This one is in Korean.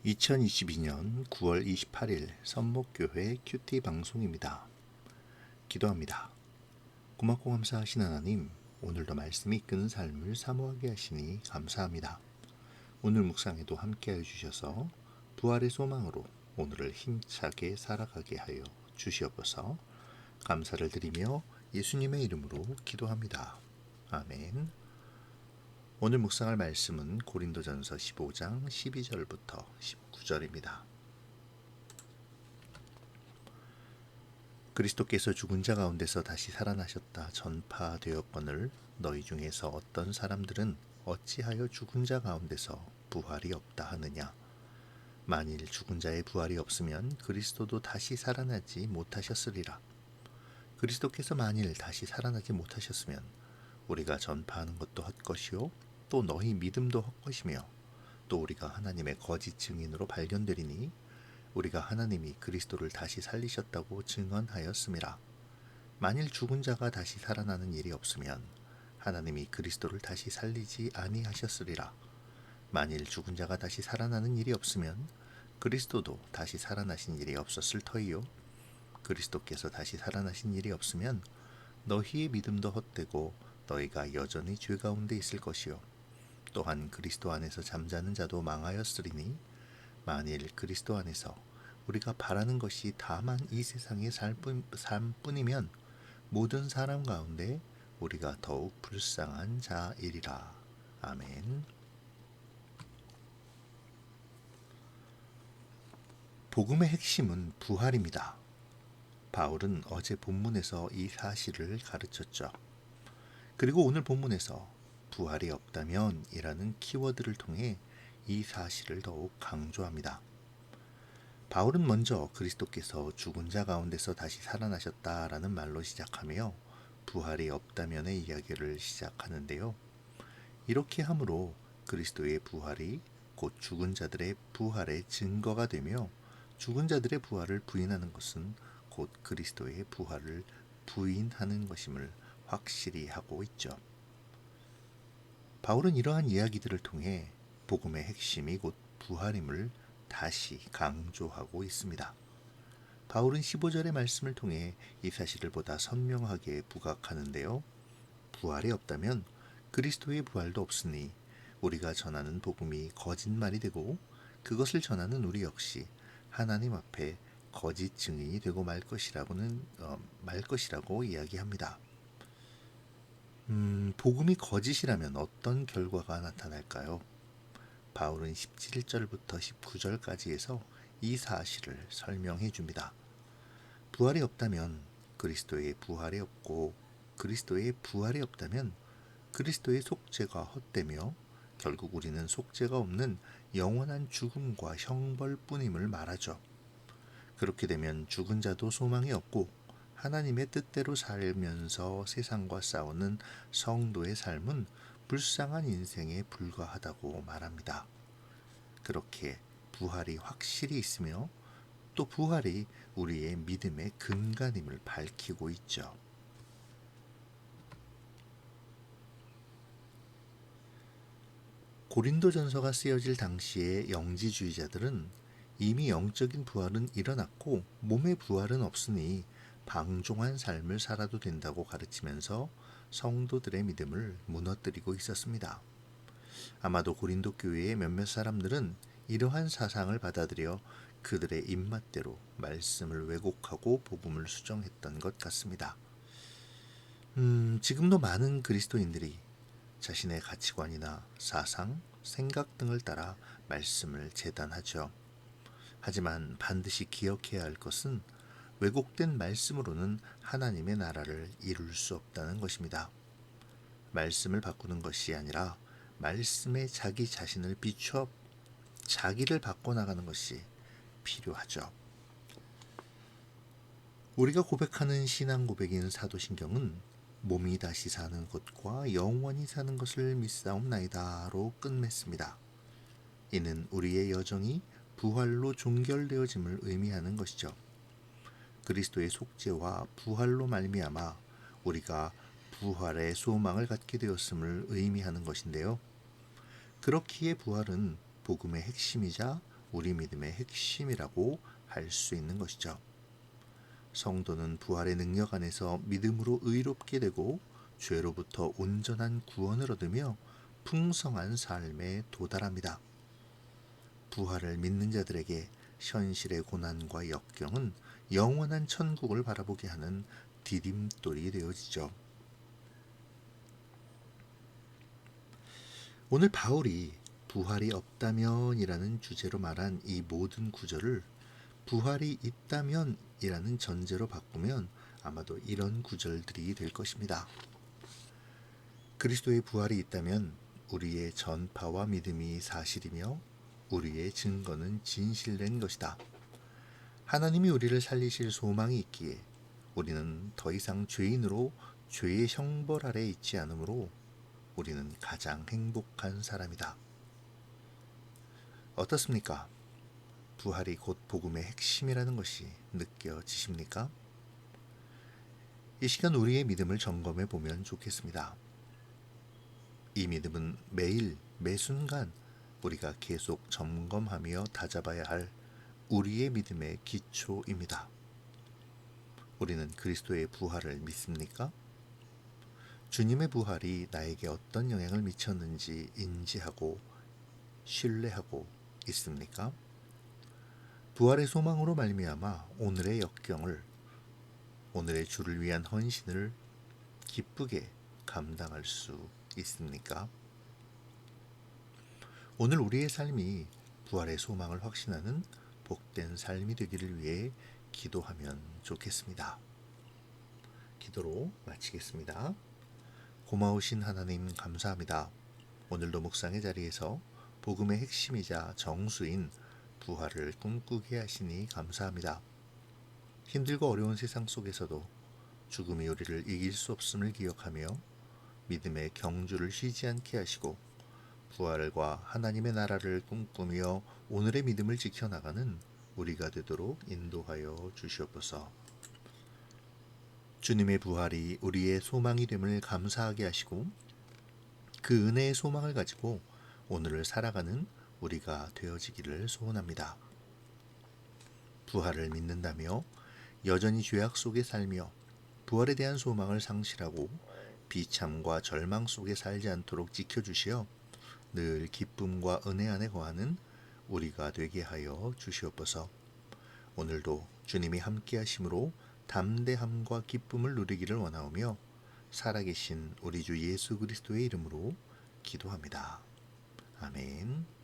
2022년 9월 28일 선목교회 큐티 방송입니다. 기도합니다. 고맙고 감사하신 하나님, 오늘도 말씀이 이끄는 삶을 사모하게 하시니 감사합니다. 오늘 묵상에도 함께하여 주셔서 부활의 소망으로 오늘을 힘차게 살아가게 하여 주시옵소서. 감사를 드리며 예수님의 이름으로 기도합니다. 아멘. 오늘 묵상할 말씀은 고린도전서 15장 12절부터 19절입니다. 그리스도께서 죽은 자 가운데서 다시 살아나셨다 전파되었거늘 너희 중에서 어떤 사람들은 어찌하여 죽은 자 가운데서 부활이 없다 하느냐. 만일 죽은 자의 부활이 없으면 그리스도도 다시 살아나지 못하셨으리라. 그리스도께서 만일 다시 살아나지 못하셨으면 우리가 전파하는 것도 헛것이요 또 너희 믿음도 헛것이며 또 우리가 하나님의 거짓 증인으로 발견되리니 우리가 하나님이 그리스도를 다시 살리셨다고 증언하였음이라. 만일 죽은 자가 다시 살아나는 일이 없으면 하나님이 그리스도를 다시 살리지 아니하셨으리라. 만일 죽은 자가 다시 살아나는 일이 없으면 그리스도도 다시 살아나신 일이 없었을 터이요 그리스도께서 다시 살아나신 일이 없으면 너희의 믿음도 헛되고 너희가 여전히 죄 가운데 있을 것이요 또한 그리스도 안에서 잠자는 자도 망하였으리니 만일 그리스도 안에서 우리가 바라는 것이 다만 이 세상의 삶뿐이면 모든 사람 가운데 우리가 더욱 불쌍한 자이리라. 아멘. 복음의 핵심은 부활입니다. 바울은 어제 본문에서 이 사실을 가르쳤죠. 그리고 오늘 본문에서 부활이 없다면 이라는 키워드를 통해 이 사실을 더욱 강조합니다. 바울은 먼저 그리스도께서 죽은 자 가운데서 다시 살아나셨다라는 말로 시작하며 부활이 없다면의 이야기를 시작하는데요. 이렇게 함으로 그리스도의 부활이 곧 죽은 자들의 부활의 증거가 되며 죽은 자들의 부활을 부인하는 것은 곧 그리스도의 부활을 부인하는 것임을 확실히 하고 있죠. 바울은 이러한 이야기들을 통해 복음의 핵심이 곧 부활임을 다시 강조하고 있습니다. 바울은 15절의 말씀을 통해 이 사실을 보다 선명하게 부각하는데요. 부활이 없다면 그리스도의 부활도 없으니 우리가 전하는 복음이 거짓말이 되고 그것을 전하는 우리 역시 하나님 앞에 거짓 증인이 되고 말 것이라고 이야기합니다. 복음이 거짓이라면 어떤 결과가 나타날까요? 바울은 17절부터 19절까지에서 이 사실을 설명해 줍니다. 부활이 없다면 그리스도의 부활이 없고 그리스도의 부활이 없다면 그리스도의 속죄가 헛되며 결국 우리는 속죄가 없는 영원한 죽음과 형벌뿐임을 말하죠. 그렇게 되면 죽은 자도 소망이 없고 하나님의 뜻대로 살면서 세상과 싸우는 성도의 삶은 불쌍한 인생에 불과하다고 말합니다. 그렇게 부활이 확실히 있으며 또 부활이 우리의 믿음의 근간임을 밝히고 있죠. 고린도전서가 쓰여질 당시의 영지주의자들은 이미 영적인 부활은 일어났고 몸의 부활은 없으니 방종한 삶을 살아도 된다고 가르치면서 성도들의 믿음을 무너뜨리고 있었습니다. 아마도 고린도 교회의 몇몇 사람들은 이러한 사상을 받아들여 그들의 입맛대로 말씀을 왜곡하고 복음을 수정했던 것 같습니다. 지금도 많은 그리스도인들이 자신의 가치관이나 사상, 생각 등을 따라 말씀을 재단하죠. 하지만 반드시 기억해야 할 것은 왜곡된 말씀으로는 하나님의 나라를 이룰 수 없다는 것입니다. 말씀을 바꾸는 것이 아니라 말씀에 자기 자신을 비추어 자기를 바꿔나가는 것이 필요하죠. 우리가 고백하는 신앙 고백인 사도신경은 몸이 다시 사는 것과 영원히 사는 것을 믿사옵나이다로 끝맺습니다. 이는 우리의 여정이 부활로 종결되어짐을 의미하는 것이죠. 그리스도의 속죄와 부활로 말미암아 우리가 부활의 소망을 갖게 되었음을 의미하는 것인데요. 그렇기에 부활은 복음의 핵심이자 우리 믿음의 핵심이라고 할 수 있는 것이죠. 성도는 부활의 능력 안에서 믿음으로 의롭게 되고 죄로부터 온전한 구원을 얻으며 풍성한 삶에 도달합니다. 부활을 믿는 자들에게 현실의 고난과 역경은 영원한 천국을 바라보게 하는 디딤돌이 되어지죠. 오늘 바울이 부활이 없다면이라는 주제로 말한 이 모든 구절을 부활이 있다면이라는 전제로 바꾸면 아마도 이런 구절들이 될 것입니다. 그리스도의 부활이 있다면 우리의 전파와 믿음이 사실이며 우리의 증거는 진실된 것이다. 하나님이 우리를 살리실 소망이 있기에 우리는 더 이상 죄인으로 죄의 형벌 아래 있지 않으므로 우리는 가장 행복한 사람이다. 어떻습니까? 부활이 곧 복음의 핵심이라는 것이 느껴지십니까? 이 시간 우리의 믿음을 점검해 보면 좋겠습니다. 이 믿음은 매일 매순간 우리가 계속 점검하며 다잡아야 할 우리의 믿음의 기초입니다. 우리는 그리스도의 부활을 믿습니까? 주님의 부활이 나에게 어떤 영향을 미쳤는지 인지하고 신뢰하고 있습니까? 부활의 소망으로 말미암아 오늘의 역경을, 오늘의 주를 위한 헌신을 기쁘게 감당할 수 있습니까? 오늘 우리의 삶이 부활의 소망을 확신하는 복된 삶이 되기를 위해 기도하면 좋겠습니다. 기도로 마치겠습니다. 고마우신 하나님 감사합니다. 오늘도 묵상의 자리에서 복음의 핵심이자 정수인 부활을 꿈꾸게 하시니 감사합니다. 힘들고 어려운 세상 속에서도 죽음이 우리를 이길 수 없음을 기억하며 믿음의 경주를 쉬지 않게 하시고 부활과 하나님의 나라를 꿈꾸며 오늘의 믿음을 지켜나가는 우리가 되도록 인도하여 주시옵소서. 주님의 부활이 우리의 소망이 됨을 감사하게 하시고 그 은혜의 소망을 가지고 오늘을 살아가는 우리가 되어지기를 소원합니다. 부활을 믿는다며 여전히 죄악 속에 살며 부활에 대한 소망을 상실하고 비참과 절망 속에 살지 않도록 지켜주시어 늘 기쁨과 은혜 안에 거하는 우리가 되게 하여 주시옵소서. 오늘도 주님이 함께 하심으로 담대함과 기쁨을 누리기를 원하오며 살아계신 우리 주 예수 그리스도의 이름으로 기도합니다. 아멘.